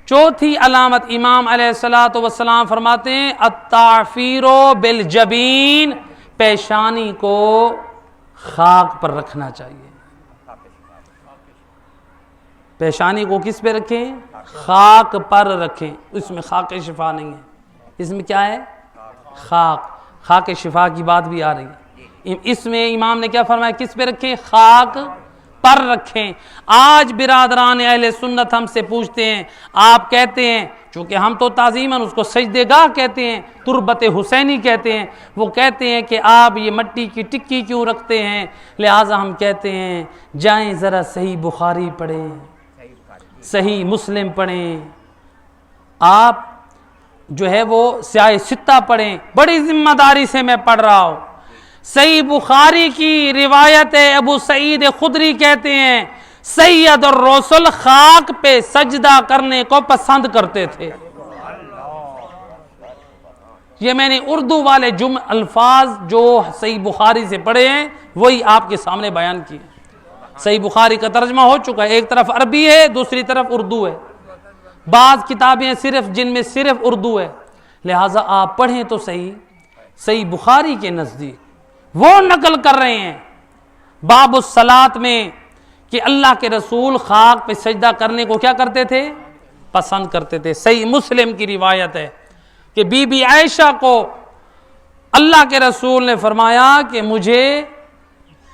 چوتھی علامت امام علیہ الصلوۃ والسلام فرماتے ہیں التعفیر بالجبین، پیشانی کو خاک پر رکھنا چاہیے۔ پیشانی کو کس پہ رکھیں؟ خاک پر رکھیں۔ اس میں خاک شفا نہیں ہے، اس میں کیا ہے؟ خاک شفا کی بات بھی آ رہی ہے۔ اس میں امام نے کیا فرمایا؟ کس پہ رکھیں؟ خاک پر رکھیں۔ آج برادران اہل سنت ہم سے پوچھتے ہیں، آپ کہتے ہیں، چونکہ ہم تو تعظیماً اس کو سجدے گاہ کہتے ہیں، تربت حسینی کہتے ہیں، وہ کہتے ہیں کہ آپ یہ مٹی کی ٹکی کیوں رکھتے ہیں؟ لہٰذا ہم کہتے ہیں جائیں ذرا صحیح بخاری پڑھیں، صحیح مسلم پڑھیں، آپ جو ہے وہ سیاہ ستہ پڑھیں۔ بڑی ذمہ داری سے میں پڑھ رہا ہوں۔ صحیح بخاری کی روایت ہے، ابو سعید خدری کہتے ہیں سید الرسل خاک پہ سجدہ کرنے کو پسند کرتے تھے۔ یہ میں نے اردو والے الفاظ جو صحیح بخاری سے پڑھے ہیں وہی آپ کے سامنے بیان کیے۔ صحیح بخاری کا ترجمہ ہو چکا ہے، ایک طرف عربی ہے، دوسری طرف اردو ہے، بعض کتابیں صرف جن میں صرف اردو ہے، لہٰذا آپ پڑھیں تو صحیح بخاری کے نزدیک وہ نقل کر رہے ہیں باب الصلاۃ میں کہ اللہ کے رسول خاک پہ سجدہ کرنے کو کیا کرتے تھے؟ پسند کرتے تھے۔ صحیح مسلم کی روایت ہے کہ بی بی عائشہ کو اللہ کے رسول نے فرمایا کہ مجھے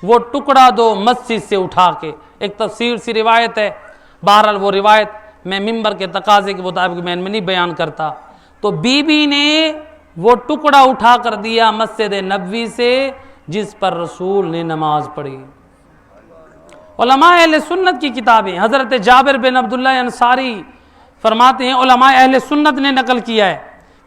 وہ ٹکڑا دو مسجد سے اٹھا کے۔ ایک تفسیر سی روایت ہے، بہرحال وہ روایت میں ممبر کے تقاضے کے مطابق میں نہیں بیان کرتا۔ تو بی بی نے وہ ٹکڑا اٹھا کر دیا مسجد نبوی سے جس پر رسول نے نماز پڑھی۔ علماء اہل سنت کی کتابیں، حضرت جابر بن عبداللہ انصاری فرماتے ہیں، علماء اہل سنت نے نقل کیا ہے،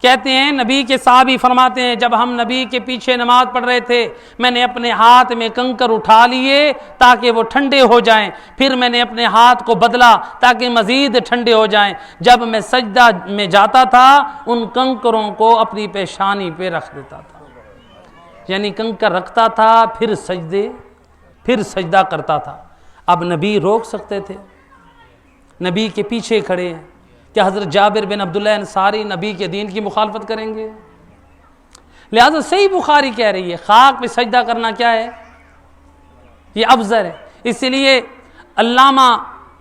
کہتے ہیں نبی کے صحابی فرماتے ہیں جب ہم نبی کے پیچھے نماز پڑھ رہے تھے میں نے اپنے ہاتھ میں کنکر اٹھا لیے تاکہ وہ ٹھنڈے ہو جائیں، پھر میں نے اپنے ہاتھ کو بدلا تاکہ مزید ٹھنڈے ہو جائیں، جب میں سجدہ میں جاتا تھا ان کنکروں کو اپنی پیشانی پہ رکھ دیتا تھا، یعنی کنکر رکھتا تھا پھر سجدہ کرتا تھا۔ اب نبی روک سکتے تھے، نبی کے پیچھے کھڑے ہیں، کیا حضرت جابر بن عبداللہ انصاری نبی کے دین کی مخالفت کریں گے؟ لہذا صحیح بخاری کہہ رہی ہے خاک پہ سجدہ کرنا کیا ہے؟ یہ افضل ہے۔ اس لیے علامہ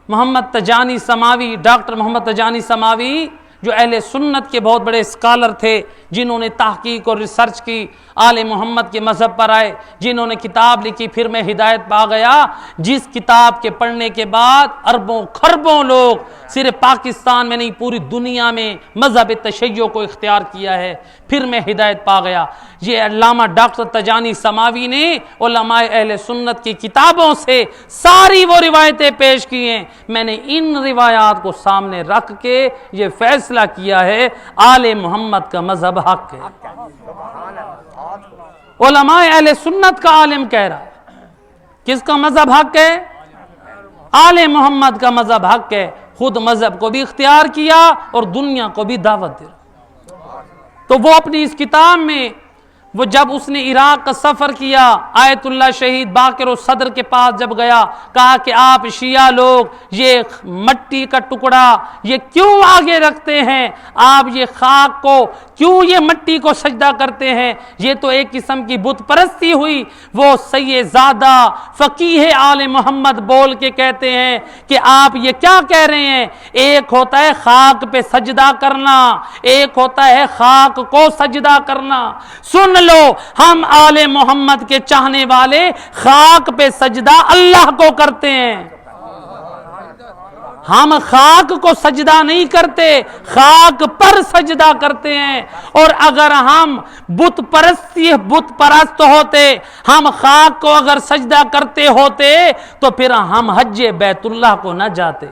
محمد تجانی سماوی، ڈاکٹر محمد تجانی سماوی جو اہل سنت کے بہت بڑے اسکالر تھے، جنہوں نے تحقیق اور ریسرچ کی، آل محمد کے مذہب پر آئے، جنہوں نے کتاب لکھی پھر میں ہدایت پا گیا، جس کتاب کے پڑھنے کے بعد اربوں خربوں لوگ صرف پاکستان میں نہیں پوری دنیا میں مذہب تشیع کو اختیار کیا ہے، پھر میں ہدایت پا گیا۔ یہ علامہ ڈاکٹر تجانی سماوی نے علماء اہل سنت کی کتابوں سے ساری وہ روایتیں پیش کی ہیں، میں نے ان روایات کو سامنے رکھ کے یہ فیصلہ کیا ہے آل محمد کا مذہب حق ہے۔ علماء اہل سنت کا عالم کہہ رہا ہے کس کا مذہب حق ہے؟ آل محمد کا مذہب حق ہے، خود مذہب کو بھی اختیار کیا اور دنیا کو بھی دعوت دے رہا۔ تو وہ اپنی اس کتاب میں وہ جب اس نے عراق کا سفر کیا، آیت اللہ شہید باقر و صدر کے پاس جب گیا، کہا کہ آپ شیعہ لوگ یہ مٹی کا ٹکڑا یہ کیوں آگے رکھتے ہیں؟ آپ یہ خاک کو کیوں یہ مٹی کو سجدہ کرتے ہیں؟ یہ تو ایک قسم کی بت پرستی ہوئی۔ وہ سید زادہ فقیہ آل محمد بول کے کہتے ہیں کہ آپ یہ کیا کہہ رہے ہیں؟ ایک ہوتا ہے خاک پہ سجدہ کرنا، ایک ہوتا ہے خاک کو سجدہ کرنا۔ سن لو، ہم آل محمد کے چاہنے والے خاک پہ سجدہ اللہ کو کرتے ہیں، ہم خاک کو سجدہ نہیں کرتے، خاک پر سجدہ کرتے ہیں۔ اور اگر ہم بت پرست ہوتے، ہم خاک کو اگر سجدہ کرتے ہوتے تو پھر ہم حج بیت اللہ کو نہ جاتے۔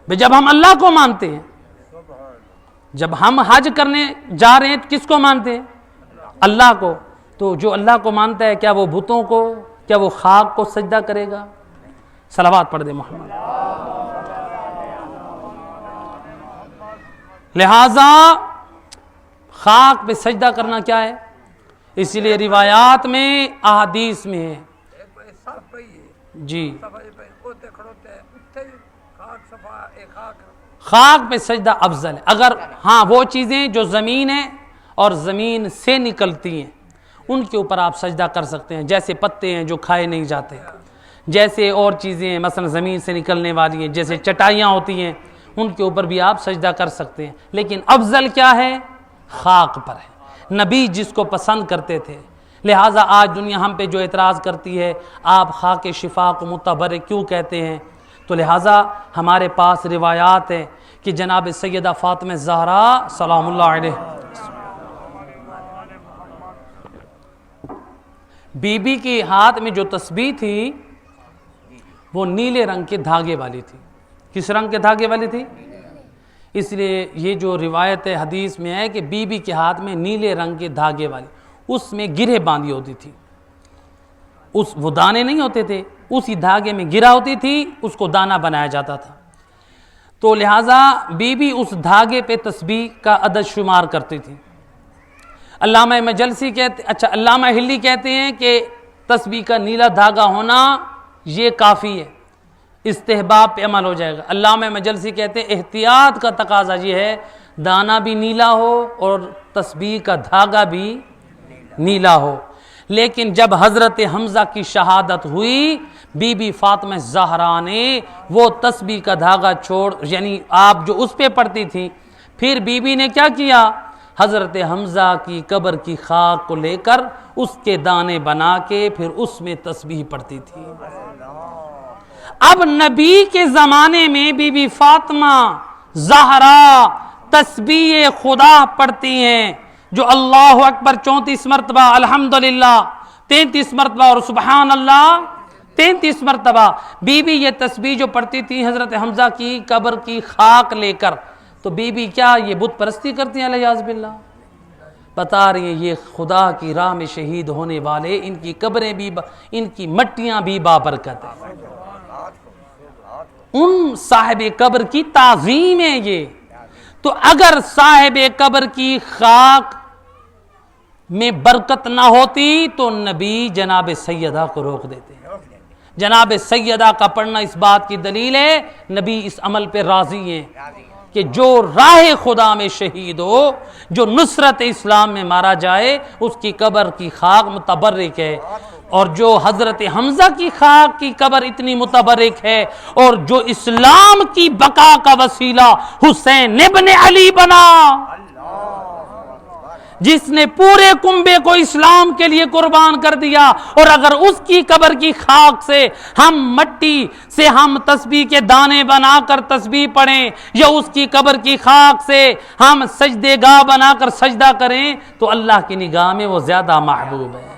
جب ہم اللہ کو مانتے ہیں، جب ہم حج کرنے جا رہے ہیں تو کس کو مانتے ہیں؟ اللہ کو۔ تو جو اللہ کو مانتا ہے کیا وہ بتوں کو، کیا وہ خاک کو سجدہ کرے گا؟ صلوات پڑھ دے محمد۔ لہذا خاک پہ سجدہ کرنا کیا ہے؟ اسی لیے روایات میں احادیث میں ہے جی خاک پہ سجدہ افضل ہے. اگر ہاں وہ چیزیں جو زمین ہے اور زمین سے نکلتی ہیں ان کے اوپر آپ سجدہ کر سکتے ہیں، جیسے پتے ہیں جو کھائے نہیں جاتے، جیسے اور چیزیں ہیں مثلا زمین سے نکلنے والی ہیں، جیسے چٹائیاں ہوتی ہیں ان کے اوپر بھی آپ سجدہ کر سکتے ہیں. لیکن افضل کیا ہے؟ خاک پر ہے. نبی جس کو پسند کرتے تھے. لہٰذا آج دنیا ہم پہ جو اعتراض کرتی ہے آپ خاک شفا کو متبرک کیوں کہتے ہیں، تو لہٰذا ہمارے پاس روایات ہیں کہ جناب سیدہ فاطمہ زہرا سلام اللہ علیہ بی بی کے ہاتھ میں جو تسبیح تھی وہ نیلے رنگ کے دھاگے والی تھی. کس رنگ کے دھاگے والی تھی؟ اس لیے یہ جو روایت حدیث میں ہے کہ بی بی کے ہاتھ میں نیلے رنگ کے دھاگے والی، اس میں گرہ باندھی ہوتی تھی. وہ دانے نہیں ہوتے تھے، اسی دھاگے میں گرہ ہوتی تھی، اس کو دانہ بنایا جاتا تھا. تو لہٰذا بی بی اس دھاگے پہ تسبیح کا عدد شمار کرتی تھی. علامہ مجلسی کہتے علامہ ہلی کہتے ہیں کہ تسبیح کا نیلا دھاگا ہونا یہ کافی ہے، استحباب پہ عمل ہو جائے گا. علامہ مجلسی کہتے ہیں احتیاط کا تقاضا یہ ہے دانہ بھی نیلا ہو اور تسبیح کا دھاگا بھی نیلا ہو. لیکن جب حضرت حمزہ کی شہادت ہوئی بی بی فاطمہ زہرا نے وہ تسبیح کا دھاگا چھوڑ، یعنی آپ جو اس پہ پڑتی تھی، پھر بی بی نے کیا کیا؟ حضرت حمزہ کی قبر کی خاک کو لے کر اس کے دانے بنا کے پھر اس میں تسبیح پڑھتی تھی. اب نبی کے زمانے میں بی بی فاطمہ زہرا تسبیح خدا پڑھتی ہیں جو اللہ اکبر 34 مرتبہ، الحمدللہ 33 مرتبہ اور سبحان اللہ 33 مرتبہ. بی بی یہ تسبیح جو پڑھتی تھی حضرت حمزہ کی قبر کی خاک لے کر، تو بی بی کیا یہ بت پرستی کرتی ہیں علیہ باللہ؟ بتا رہی ہیں یہ خدا کی راہ میں شہید ہونے والے، ان کی قبریں بھی ان کی مٹیاں بھی بابرکت ہیں. ان صاحب قبر کی تعظیم ہے یہ. تو اگر صاحب قبر کی خاک میں برکت نہ ہوتی تو نبی جناب سیدہ کو روک دیتے. جناب سیدہ کا پڑھنا اس بات کی دلیل ہے نبی اس عمل پہ راضی ہیں کہ جو راہ خدا میں شہید ہو، جو نصرت اسلام میں مارا جائے، اس کی قبر کی خاک متبرک ہے. اور جو حضرت حمزہ کی خاک کی قبر اتنی متبرک ہے اور جو اسلام کی بقا کا وسیلہ حسین ابن علی بنا، جس نے پورے کنبے کو اسلام کے لیے قربان کر دیا، اور اگر اس کی قبر کی خاک سے ہم مٹی سے ہم تسبیح کے دانے بنا کر تسبیح پڑھیں یا اس کی قبر کی خاک سے ہم سجدے گاہ بنا کر سجدہ کریں تو اللہ کی نگاہ میں وہ زیادہ محبوب ہے.